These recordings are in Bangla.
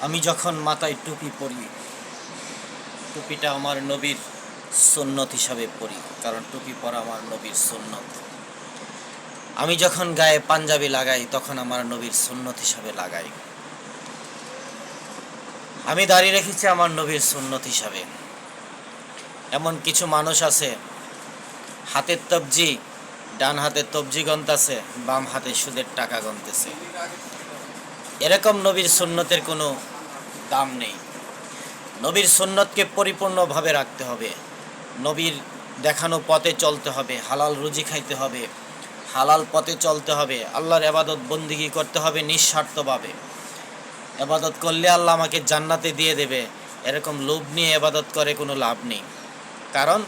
আমি যখন মাথায় টুপি পরি, টুপিটা আমার নবীর সুন্নত হিসাবে পরি, কারণ টুপি পরা আমার নবীর সুন্নত। আমি যখন গায়ে পাঞ্জাবি লাগাই, তখন আমার নবীর সুন্নত হিসাবে লাগাই। আমি দাড়ি রেখেছি আমার নবীর সুন্নত হিসাবে। এমন কিছু মানুষ আছে, হাতের তবজি, ডান হাতে তবজি গন্তাছে, বাম হাতে সুদের টাকা গন্তেছে। এরকম নবীর সুন্নতের কোনো দাম নেই। নবীর সুন্নতকে পরিপূর্ণভাবে রাখতে হবে, নবীর দেখানো পথে চলতে হবে, হালাল রুজি খাইতে হবে, হালাল পথে চলতে হবে, আল্লাহর ইবাদত বন্দিগি করতে হবে নিঃস্বার্থভাবে। ইবাদত করলে আল্লাহ আমাকে জান্নাতে দিয়ে দেবে, এরকম লোভ নিয়ে ইবাদত করে কোনো লাভ নেই। কারণ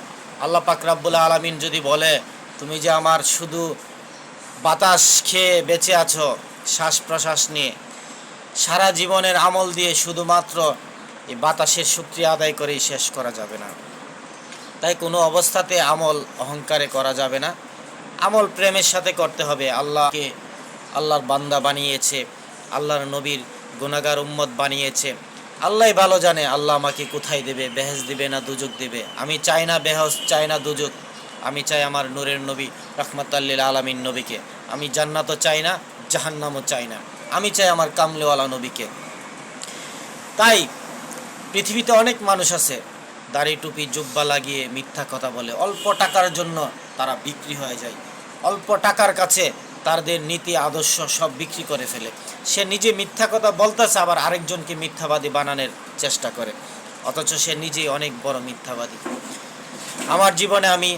আল্লাহ পাক রব্বুল আলামিন যদি বলে, তুমি যে আমার শুধু বাতাস খেয়ে বেঁচে আছো, শ্বাস প্রশ্বাস নিয়ে, সারা জীবনের আমল দিয়ে শুধুমাত্র এই বাতাসের শুকরিয়া আদায় করেই শেষ করা যাবে না। তাই কোনো অবস্থাতে আমল অহংকারে করা যাবে না, আমল প্রেমের সাথে করতে হবে। আল্লাহকে আল্লাহর বান্দা বানিয়েছে, আল্লাহর নবীর গুনাহগার উম্মত বানিয়েছে। আল্লাহই ভালো জানে আল্লাহ আমাকে কোথায় দেবে, বেহেশত দিবে না দুজক দেবে। আমি চাই না বেহেশত, চাই না দুজক, আমি চাই আমার নূরের নবী রাহমাতাল লিল আলামিন নবীকে। আমি জান্নাতও চাই না, জাহান্নামও চাই না, আমি চাই আমার কামলেওয়ালা নবীকে। তাই পৃথিবীতে অনেক মানুষ আছে, দাড়ি টুপি জুব্বা লাগিয়ে মিথ্যা কথা বলে, অল্প টাকার জন্য তারা বিক্রি হয়ে যায়। অল্প টাকার কাছে তাদের নীতি আদর্শ সব বিক্রি করে ফেলে। সে নিজে মিথ্যা কথা বলতেছে, আবার আরেকজনকে মিথ্যাবাদী বানানোর চেষ্টা করে, অথচ সে নিজেই অনেক বড় মিথ্যাবাদী। আমার জীবনে আমি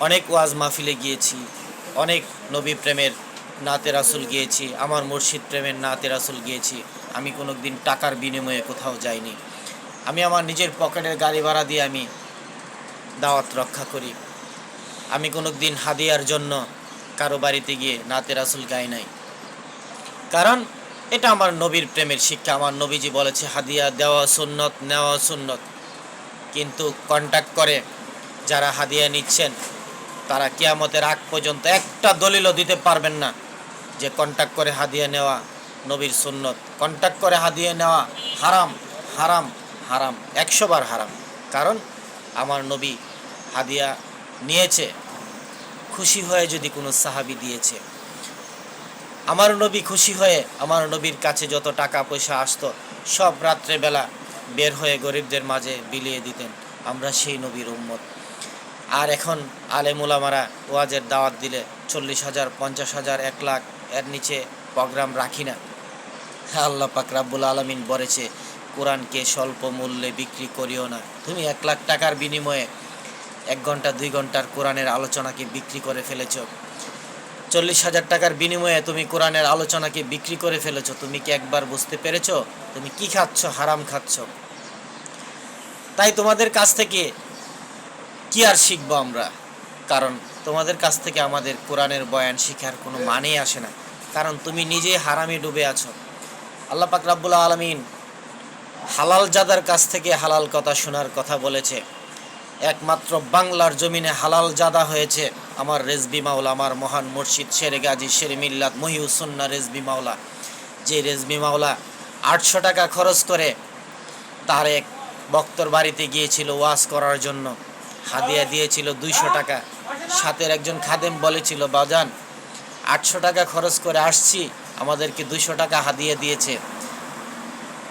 অনেক ওয়াজ মাহফিলে গিয়েছি, অনেক নবী প্রেমের নাতে রাসুল গিয়েছি, আমার মুর্শিদ প্রেমের নাতে রাসুল গিয়েছি। আমি কোনো দিন টাকার বিনিময়ে কোথাও যাইনি। আমি আমার নিজের পকেটের গাড়ি ভাড়া দিয়ে আমি দাওয়াত রক্ষা করি। আমি কোনো দিন হাদিয়ার জন্য কারো বাড়িতে গিয়ে নাতে রাসুল গাই নাই, কারণ এটা আমার নবীর প্রেমের শিক্ষা। আমার নবীজি বলেছে, হাদিয়া দেওয়া সুন্নত, নেওয়া সুন্নত। কিন্তু কন্ট্যাক্ট করে যারা হাদিয়া নিচ্ছেন, তারা কিয়ামতের আগ পর্যন্ত একটা দলিলও দিতে পারবেন না যে কন্ট্যাক্ট করে হাদিয়া নেওয়া নবীর সুন্নত। কন্ট্যাক্ট করে হাদিয়া নেওয়া হারাম, হারাম, হারাম, 100 বার হারাম। কারণ আমার নবী হাদিয়া নিয়েছে, খুশি হয়ে যদি কোনো সাহাবী দিয়েছে, আমার নবী খুশি হয়ে আমার নবীর কাছে যত টাকা পয়সা আসতো সব রাত্রেবেলা বের হয়ে গরিবদের মাঝে বিলিয়ে দিতেন। আমরা সেই নবীর উম্মত। আর এখন আলেম উলামারা ওয়াজের দাওয়াত দিলে 40,000, 50,000, 1 লাখ, এর নিচে প্রোগ্রাম রাখি না। আল্লাহ পাক রব্বুল আলামিন বলেছে, কোরআনকে স্বল্প মূল্যে বিক্রি করিও না। তুমি 1 লাখ টাকার বিনিময়ে 1 ঘন্টা 2 ঘন্টার কোরআনের আলোচনাকে বিক্রি করে ফেলেছ। 40,000 টাকার বিনিময়ে তুমি কোরআনের আলোচনাকে বিক্রি করে ফেলেছ। তুমি কি একবার বুঝতে পেরেছ তুমি কি খাচ্ছ? হারাম খাচ্ছ। তাই তোমাদের কাছ থেকে কি আর শিখবো আমরা? কারণ তোমাদের কাছ থেকে আমাদের কোরআনের বয়ান শিখার কোনো মানেই আসে না, কারণ তুমি নিজেই হারামে ডুবে আছো। আল্লাহ পাক রব্বুল আলামিন হালাল জাদার কাছ থেকে হালাল কথা শোনার কথা বলেছে। একমাত্র বাংলার জমিনে হালাল জাদা হয়েছে আমার রেজবি মাওলা, আমার মহান মুর্শিদ শেরে গাজী শেরে মিল্লাত মহিউসুন্নাহ রেজবি মাওলা। যে রেজবি মাওলা 800 টাকা খরচ করে তার এক বক্তর বাড়িতে গিয়েছিল ওয়াজ করার জন্য, হাদিয়া দিয়েছিল 200 টাকা। সাথের একজন খাদেম বলেছিল, বাজান 800 টাকা খরচ করে আসছি, আমাদেরকে 200 টাকা হাদিয়া দিয়েছে,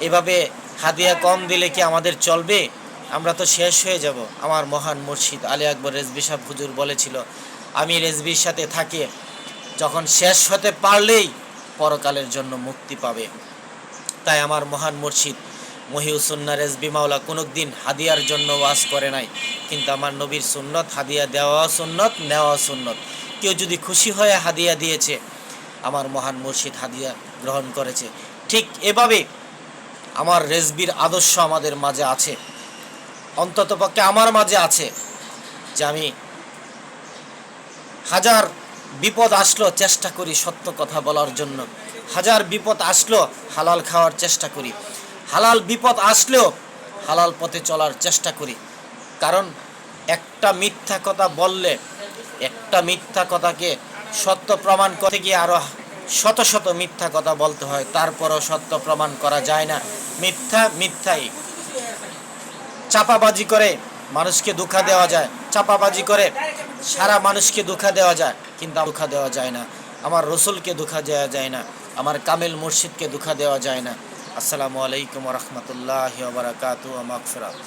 এভাবে হাদিয়া কম দিলে কি আমাদের চলবে? আমরা তো শেষ হয়ে যাব। আমার মহান মুর্শিদ আলী আকবর রেজবি সাহেব হুজুর বলেছিল, আমি রেজবির সাথে থাকি, যখন শেষ হতে পারলেই পরকালের জন্য মুক্তি পাবে। তাই আমার মহান মুর্শিদ মহিউসুন্নাহ রেজবি মাওলা কোনো দিন হাদিয়ার জন্য ওয়াজ করে নাই। কিন্তু আমার নবীর সুন্নত, হাদিয়া দেওয়া সুন্নত, নেওয়া সুন্নত। কেউ যদি খুশি হয়ে হাদিয়া দিয়েছে, আমার মহান মুর্শিদ হাদিয়া গ্রহণ করেছে। ঠিক এভাবে আমার রেজবির আদর্শ আমাদের মাঝে আছে, অন্ততপক্ষে আমার মাঝে আছে, যে আমি হাজার বিপদ আসলো চেষ্টা করি সত্য কথা বলার জন্য, হাজার বিপদ আসলো হালাল খাওয়ার চেষ্টা করি, হালাল বিপদ আসলেও হালাল পথে চলার চেষ্টা করি। কারণ একটা মিথ্যা কথা বললে, একটা মিথ্যা কথাকে সত্য প্রমাণ করতে গিয়ে আরও শত শত মিথ্যা কথা বলতে হয়, তারপরও সত্য প্রমাণ করা যায় না। মিথ্যা মিথ্যাই। চাপাবাজি করে মানুষকে ধোঁকা দেওয়া যায়, চাপাবাজি করে সারা মানুষকে ধোঁকা দেওয়া যায়, কিন্তু ধোঁকা দেওয়া যায় না আমার রসুলকে, ধোঁকা দেওয়া যায় না আমার কামেল মুর্শিদকে, ধোঁকা দেওয়া যায় না। আসসালামু আলাইকুম ওয়া রাহমাতুল্লাহি ওয়া বারাকাতুহু ওয়া মাগফিরাত।